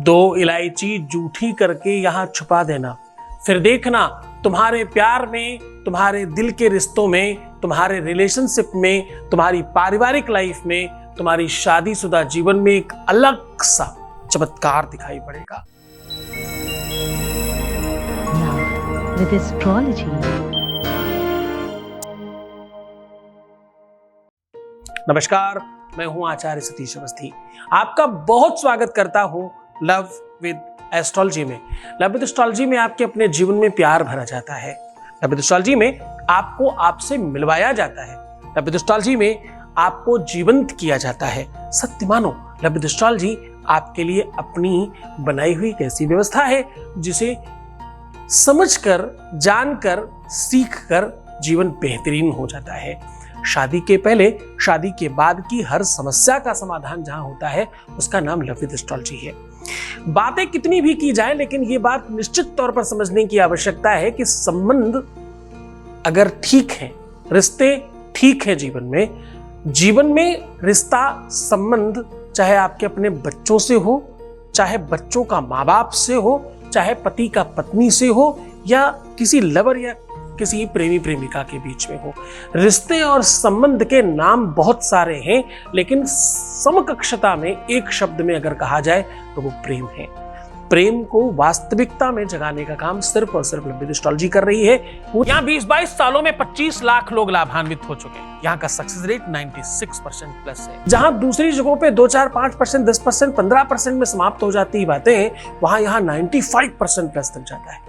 2 इलायची जूठी करके यहां छुपा देना, फिर देखना तुम्हारे प्यार में, तुम्हारे दिल के रिश्तों में, तुम्हारे रिलेशनशिप में, तुम्हारी पारिवारिक लाइफ में, तुम्हारी शादीशुदा जीवन में एक अलग सा चमत्कार दिखाई पड़ेगा। With astrology. नमस्कार, मैं हूं आचार्य सतीश अवस्थी। आपका बहुत स्वागत करता हूं लव विद एस्ट्रोलॉजी में। लव विद एस्ट्रोलॉजी में आपके अपने जीवन में प्यार भरा जाता है। लव विद एस्ट्रोलॉजी में आपको आपसे मिलवाया जाता है। लव विद एस्ट्रोलॉजी में आपको जीवंत किया जाता है। सत्य मानो, लव विद एस्ट्रोलॉजी आपके लिए अपनी बनाई हुई एक ऐसी व्यवस्था है जिसे समझकर, जानकर, सीखकर जीवन बेहतरीन हो जाता है। शादी के पहले, शादी के बाद की हर समस्या का समाधान जहां होता है उसका नाम लव विद एस्ट्रोलॉजी है। बातें कितनी भी की जाए, लेकिन यह बात निश्चित तौर पर समझने की आवश्यकता है कि संबंध अगर ठीक है, रिश्ते ठीक है जीवन में रिश्ता संबंध चाहे आपके अपने बच्चों से हो, चाहे बच्चों का माँ बाप से हो, चाहे पति का पत्नी से हो, या किसी लवर या किसी प्रेमी प्रेमिका के बीच में हो। रिश्ते और संबंध के नाम बहुत सारे हैं, लेकिन समकक्षता में एक शब्द में अगर कहा जाए तो वो प्रेम है। प्रेम को वास्तविकता में जगाने का काम सिर्फ और सिर्फ लव विद एस्ट्रोलॉजी कर रही है। यहाँ 20-22 सालों में 25 लाख लोग लाभान्वित हो चुके हैं। यहाँ का सक्सेस रेट 96% प्लस है। जहां दूसरी जगहों पे 2-4-5%, 10%, 15% में समाप्त हो जाती है बातें, वहां यहाँ 95% प्लस तक जाता है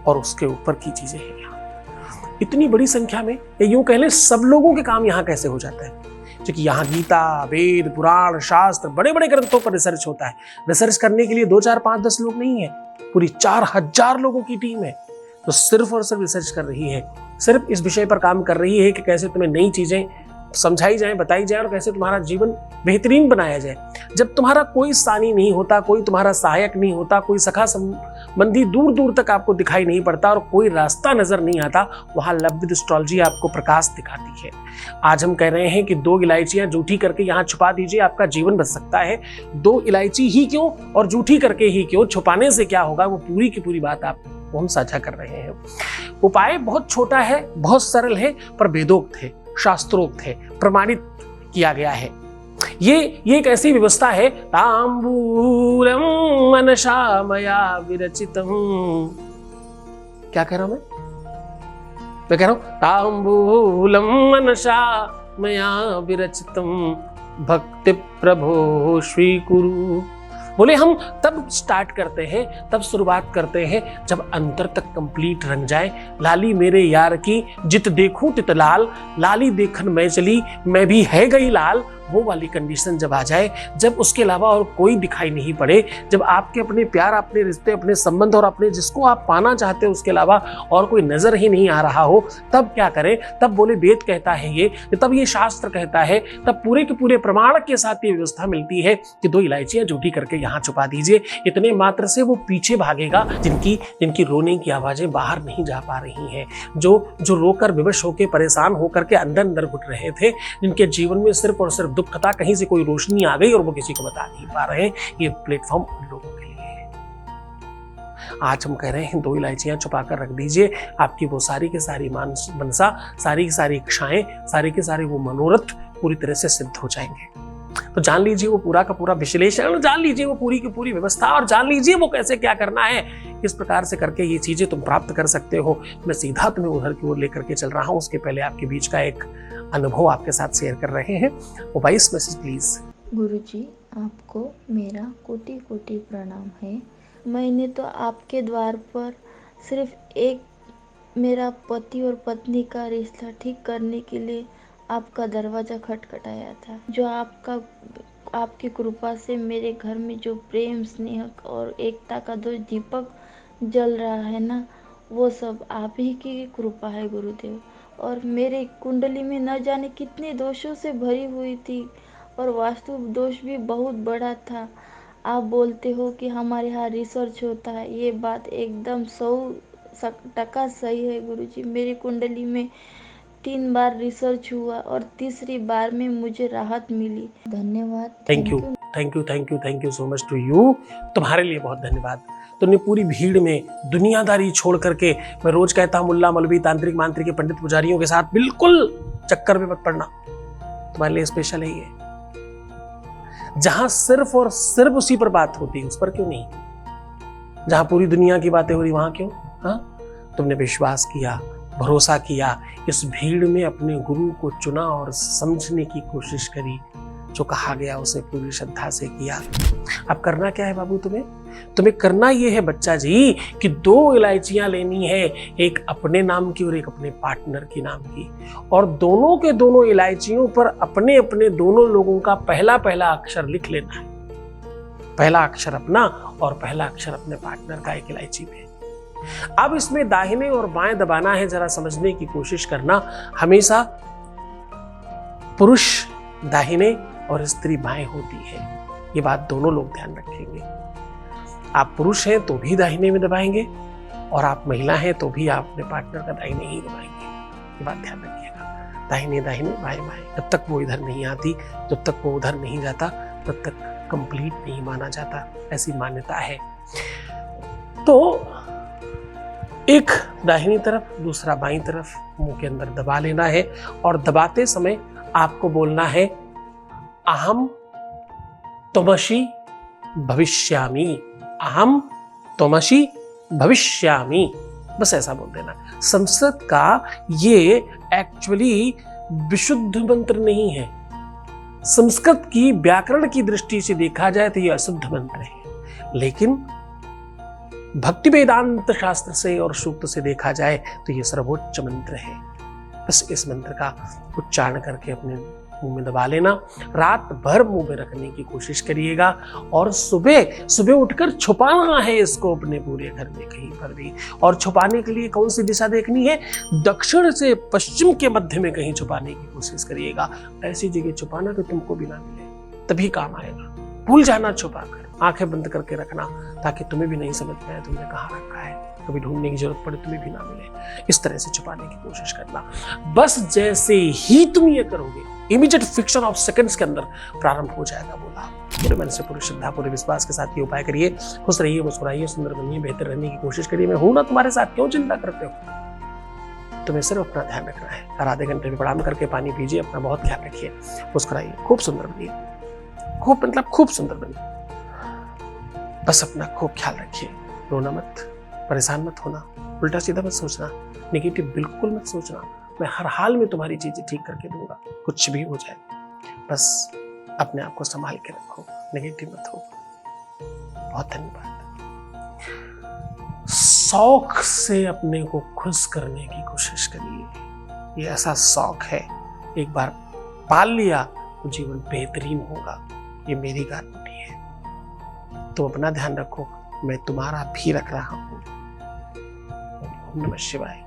और उसके ऊपर की चीजें हैं। यहाँ इतनी बड़ी संख्या में, यूं कह लें सब लोगों के काम यहाँ कैसे हो जाता है, क्योंकि यहाँ गीता, वेद, पुराण, शास्त्र, बड़े बड़े ग्रंथों पर रिसर्च होता है। रिसर्च करने के लिए 2-4-5-10 लोग नहीं है, पूरी 4000 लोगों की टीम है तो सिर्फ और सिर्फ रिसर्च कर रही है, सिर्फ इस विषय पर काम कर रही है कि कैसे तुम्हें नई चीजें समझाई जाए, बताई जाए और कैसे तुम्हारा जीवन बेहतरीन बनाया जाए। जब तुम्हारा कोई सानी नहीं होता, कोई तुम्हारा सहायक नहीं होता, कोई सखा संबंधी दूर दूर तक आपको दिखाई नहीं पड़ता और कोई रास्ता नजर नहीं आता, वहां लव विद एस्ट्रोलॉजी आपको प्रकाश दिखाती है। आज हम कह रहे हैं कि 2 इलायचियां जूठी करके यहाँ छुपा दीजिए, आपका जीवन बच सकता है। 2 इलायची ही क्यों और जूठी करके ही क्यों, छुपाने से क्या होगा, वो पूरी की पूरी बात आपको हम साझा कर रहे हैं। उपाय बहुत छोटा है, बहुत सरल है, पर वेदोक्त है, शास्त्रोक्त है, प्रमाणित किया गया है। ये एक ऐसी व्यवस्था है। तांबूलम मनसा मया विरचितम, क्या कह रहा हूं मैं कह रहा हूं तांबूलम मनसा मया विरचितम भक्ति प्रभो स्वीकुरु। बोले हम तब स्टार्ट करते हैं, तब शुरुआत करते हैं जब अंतर तक कंप्लीट रंग जाए। लाली मेरे यार की जित देखूं तित लाल, लाली देखन मैं चली मैं भी है गई लाल, वो वाली कंडीशन जब आ जाए, जब उसके अलावा और कोई दिखाई नहीं पड़े, जब आपके अपने प्यार, अपने रिश्ते, अपने संबंध और अपने जिसको आप पाना चाहते हो उसके अलावा और कोई नजर ही नहीं आ रहा हो, तब क्या करें? तब बोले वेद कहता है ये, तब ये शास्त्र कहता है, तब पूरे के पूरे प्रमाण के साथ ये व्यवस्था मिलती है कि 2 इलायचियां जूठी करके यहाँ छुपा दीजिए। इतने मात्र से वो पीछे भागेगा जिनकी रोने की आवाजें बाहर नहीं जा पा रही हैं, जो रोकर विवश होकर परेशान होकर के अंदर अंदर घुट रहे थे, जिनके जीवन में सिर्फ और सिर्फ दुख था, कहीं से कोई रोशनी आ गई और वो किसी को बता नहीं पा रहे हैं। ये प्लेटफॉर्म उन लोगों के लिए है। आज हम कह रहे हैं 2 इलायचियां छुपा कर रख दीजिए, आपकी वो सारी की सारी मनसा, सारी की सारी इच्छाएं, सारे के सारे वो मनोरथ पूरी तरह से सिद्ध हो जाएंगे। तो जान लीजिए वो पूरा का पूरा विश्लेषण, जान लीजिए वो पूरी की पूरी व्यवस्था, और जान लीजिए वो कैसे क्या करना है। किस प्रकार से करके ये चीजें तुम प्राप्त कर सकते हो। मैं सीधा तुम्हें उधर की ओर लेकर के चल रहा हूं। उसके पहले आपके बीच का एक अनुभव आपके साथ शेयर कर रहे हैं। वो 22 मैसेज प्लीज। गुरुजी, आपको मेरा कोटि कोटि प्रणाम है। मैंने तो आपके द्वार पर सिर्फ एक मेरा पति और पत्नी का रिश्ता ठीक करने के लिए आपका दरवाज़ा खटखटाया था। जो आपकी कृपा से मेरे घर में जो प्रेम, स्नेह और एकता का जो दीपक जल रहा है ना, वो सब आप ही की कृपा है गुरुदेव। और मेरे कुंडली में न जाने कितने दोषों से भरी हुई थी और वास्तु दोष भी बहुत बड़ा था। आप बोलते हो कि हमारे यहाँ रिसर्च होता है, ये बात एकदम 100% सही है गुरुजी। मेरी कुंडली में 3 बार रिसर्च हुआ और तीसरी बार में मुझे राहत मिली। धन्यवाद। Thank you. Thank you thank you thank you so much to you. तुम्हारे लिए बहुत धन्यवाद। तुमने पूरी भीड़ में दुनियादारी छोड़ करके, मैं रोज कहता हूं मुल्ला मौलवी तांत्रिक मांत्रिक पंडित पुजारियों के साथ बिल्कुल चक्कर में मत पड़ना, तुम्हारे लिए स्पेशल है ये। जहां सिर्फ और सिर्फ उसी पर बात होती है उस पर क्यों नहीं, जहां पूरी दुनिया की बातें हो रही वहां क्यों? हाँ, तुमने विश्वास किया, भरोसा किया, इस भीड़ में अपने गुरु को चुना और समझने की कोशिश करी, जो कहा गया उसे पूरी श्रद्धा से किया। अब करना क्या है बाबू? तुम्हें करना यह है बच्चा जी कि 2 इलायचियां लेनी है, एक अपने नाम की और एक अपने पार्टनर की नाम की, और दोनों के दोनों इलायचियों पर अपने अपने दोनों लोगों का पहला पहला अक्षर लिख लेना है। पहला अक्षर अपना और पहला अक्षर अपने पार्टनर का एक इलायची में। अब इसमें दाहिने और बाएं दबाना है, जरा समझने की कोशिश करना। हमेशा पुरुष दाहिने और स्त्री बाएं होती है, ये बात दोनों लोग ध्यान रखेंगे। आप पुरुष हैं तो भी दाहिने में दबाएंगे, और आप महिला हैं तो भी आप अपने पार्टनर का दाहिने ही दबाएंगे, ये बात ध्यान रखिएगा। दाहिने दाहिने बाएं बाएं, जब तक वो इधर नहीं आती, जब तक वो उधर नहीं जाता, तब तक कंप्लीट नहीं माना जाता, ऐसी मान्यता है। तो एक दाहिनी तरफ, दूसरा बाईं तरफ मुंह के अंदर दबा लेना है, और दबाते समय आपको बोलना है अहम त्वमसि भविष्यामि, अहम त्वमसि भविष्यामि, बस ऐसा बोल देना। संस्कृत का ये एक्चुअली विशुद्ध मंत्र नहीं है। संस्कृत की व्याकरण की दृष्टि से देखा जाए तो ये अशुद्ध मंत्र है, लेकिन भक्ति वेदांत शास्त्र से और सूक्त से देखा जाए तो ये सर्वोच्च मंत्र है। बस इस मंत्र का उच्चारण करके अपने मुंह में दबा लेना, रात भर मुंह में रखने की कोशिश करिएगा, और सुबह सुबह उठकर छुपाना है इसको अपने पूरे घर में कहीं पर भी। और छुपाने के लिए कौन सी दिशा देखनी है? दक्षिण से पश्चिम के मध्य में कहीं छुपाने की कोशिश करिएगा। ऐसी जगह छुपाना कि तुमको भी ना मिले, तभी काम आएगा। भूल जाना छुपा कर, आंखें बंद करके रखना, ताकि तुम्हें भी नहीं समझ में आए तुमने कहाँ रखा है, कभी ढूंढने की जरूरत पड़े तुम्हें भी ना मिले। इस तरह से छुपाने की कोशिश करना। बस जैसे ही तुम ये करोगे, इमीडिएट फ्रिक्शन ऑफ सेकंड्स के अंदर प्रारंभ हो जाएगा वो लाभ। पूरे मन से, पूरी श्रद्धा, पूरे विश्वास के साथ ये उपाय करिए। खुश रहिए, मुस्कुराइए, सुंदर बनिए, बेहतर रहने की कोशिश करिए। मैं हूं ना तुम्हारे साथ, क्यों चिंता करते हो? तुम्हें सिर्फ अपना ध्यान रखना है। हर आधे घंटे में प्रणाम करके पानी पीजिए, अपना बहुत ख्याल रखिए, मुस्कुराइए, खूब सुंदर बनिए, खूब सुंदर बनिए। बस अपना खूब ख्याल रखिए, रोना मत, परेशान मत होना, उल्टा सीधा मत सोचना, नेगेटिव बिल्कुल मत सोचना। मैं हर हाल में तुम्हारी चीजें ठीक करके दूंगा, कुछ भी हो जाए। बस अपने आप को संभाल के रखो, नेगेटिव मत हो। बहुत धन्यवाद। शौक से अपने को खुश करने की कोशिश करिए। ये ऐसा शौक है, एक बार पाल लिया तो जीवन बेहतरीन होगा, ये मेरी गारंटी है। तो अपना ध्यान रखो, मैं तुम्हारा भी रख रहा हूं। ओम नमः शिवाय।